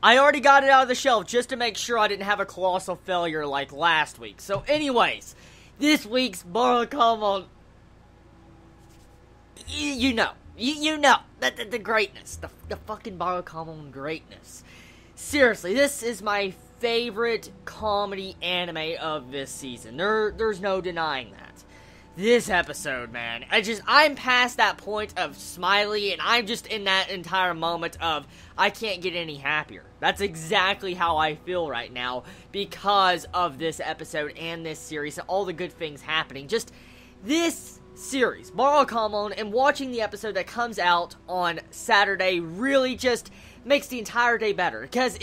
I already got it out of the shelf just to make sure I didn't have a colossal failure like last week. So anyways, this week's Barakamon, you know, the greatness, the fucking Barakamon greatness. Seriously, this is my favorite comedy anime of this season. There's no denying that. This episode, man, I'm past that point of smiley, and I'm just in that entire moment of, I can't get any happier. That's exactly how I feel right now, because of this episode and this series, and all the good things happening. Just, this series, Barakamon, and watching the episode that comes out on Saturday really just makes the entire day better, because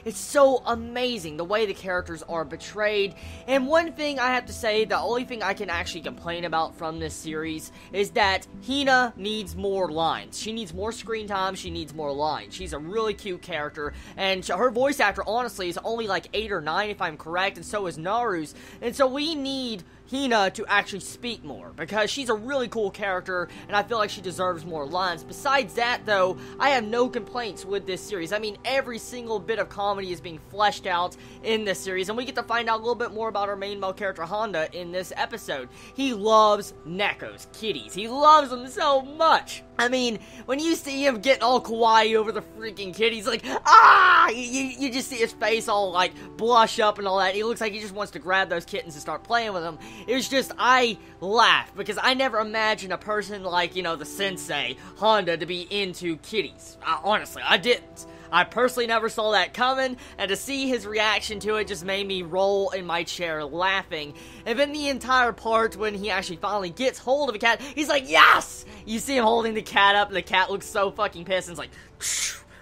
it's so amazing the way the characters are portrayed. And one thing I have to say, the only thing I can actually complain about from this series is that Hina needs more lines. She needs more screen time, she needs more lines. She's a really cute character, and her voice actor, honestly, is only like 8 or 9 if I'm correct, and so is Naru's, and so we need Hina to actually speak more, because she's a really cool character, and I feel like she deserves more lines. Besides that, though, I have no complaints with this series. I mean, every single bit of comedy is being fleshed out in this series, and we get to find out a little bit more about our main male character, Honda, in this episode. He loves Neko's kitties. He loves them so much. I mean, when you see him getting all kawaii over the freaking kitties, like, ah! You just see his face all, like, blush up and all that. He looks like he just wants to grab those kittens and start playing with them. It was just, I laugh, because I never imagined a person like, you know, the sensei, Honda, to be into kitties. Honestly, I didn't. I personally never saw that coming, and to see his reaction to it just made me roll in my chair laughing. And then the entire part when he actually finally gets hold of a cat, he's like, yes! You see him holding the cat up, and the cat looks so fucking pissed, and it's like,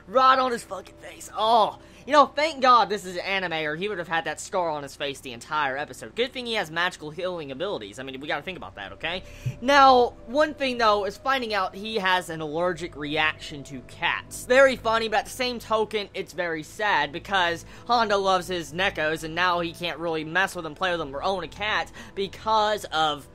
right on his fucking face. Oh, you know, thank God this is an anime, or he would have had that scar on his face the entire episode. Good thing he has magical healing abilities. I mean, we gotta think about that, okay? Now, one thing, though, is finding out he has an allergic reaction to cats. Very funny, but at the same token, it's very sad, because Honda loves his Nekos, and now he can't really mess with them, play with them, or own a cat, because of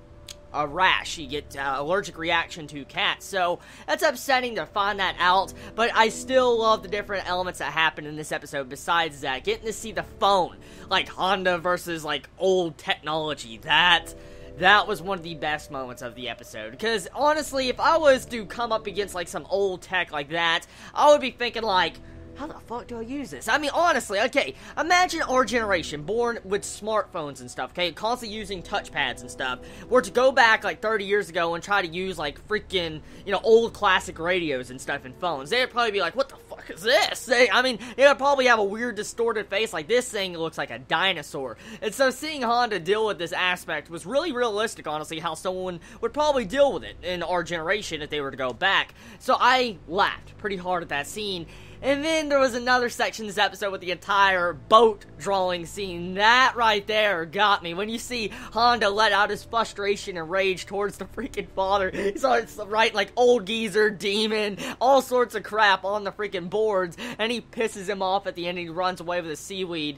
a rash. You get allergic reaction to cats, so that's upsetting to find that out, but I still love the different elements that happen in this episode. Besides that, getting to see the phone, like Honda versus like old technology, that was one of the best moments of the episode, because honestly, if I was to come up against like some old tech like that, I would be thinking like, how the fuck do I use this? I mean, honestly, okay, imagine our generation, born with smartphones and stuff, okay, constantly using touchpads and stuff, were to go back, like, 30 years ago and try to use, like, freaking, you know, old classic radios and stuff in phones. They'd probably be like, what the fuck is this? They would probably have a weird, distorted face, like, this thing looks like a dinosaur. And so seeing Honda deal with this aspect was really realistic, honestly, how someone would probably deal with it in our generation if they were to go back. So I laughed pretty hard at that scene. And then there was another section in this episode with the entire boat drawing scene. That right there got me. When you see Honda let out his frustration and rage towards the freaking father. He starts writing like old geezer, demon, all sorts of crap on the freaking boards. And he pisses him off at the end and he runs away with the seaweed.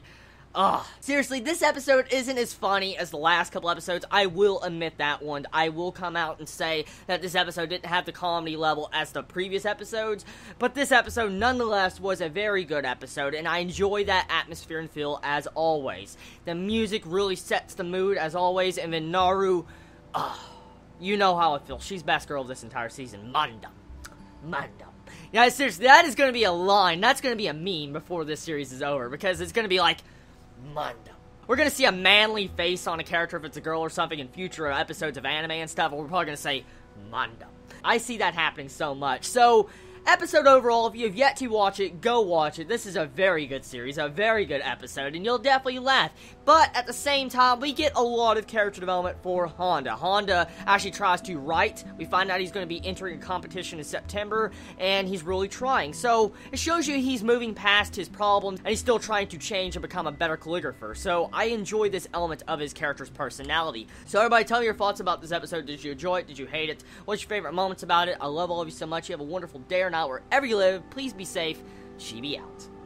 Ugh. Seriously, this episode isn't as funny as the last couple episodes. I will admit that one. I will come out and say that this episode didn't have the comedy level as the previous episodes, but this episode nonetheless was a very good episode, and I enjoy that atmosphere and feel as always. The music really sets the mood as always, and then Naru, you know how I feel. She's best girl of this entire season. Manda. Yeah, seriously, that is going to be a line. That's going to be a meme before this series is over, because it's going to be like, Manda. We're gonna see a manly face on a character if it's a girl or something in future episodes of anime and stuff, and we're probably gonna say, Manda. I see that happening so much. So, episode overall, if you have yet to watch it, go watch it. This is a very good series, a very good episode, and you'll definitely laugh. But at the same time, we get a lot of character development for Honda. Honda actually tries to write. We find out he's going to be entering a competition in September, and he's really trying. So, it shows you he's moving past his problems, and he's still trying to change and become a better calligrapher. So, I enjoy this element of his character's personality. So, everybody, tell me your thoughts about this episode. Did you enjoy it? Did you hate it? What's your favorite moments about it? I love all of you so much. You have a wonderful day or night wherever you live. Please be safe. Chibi out.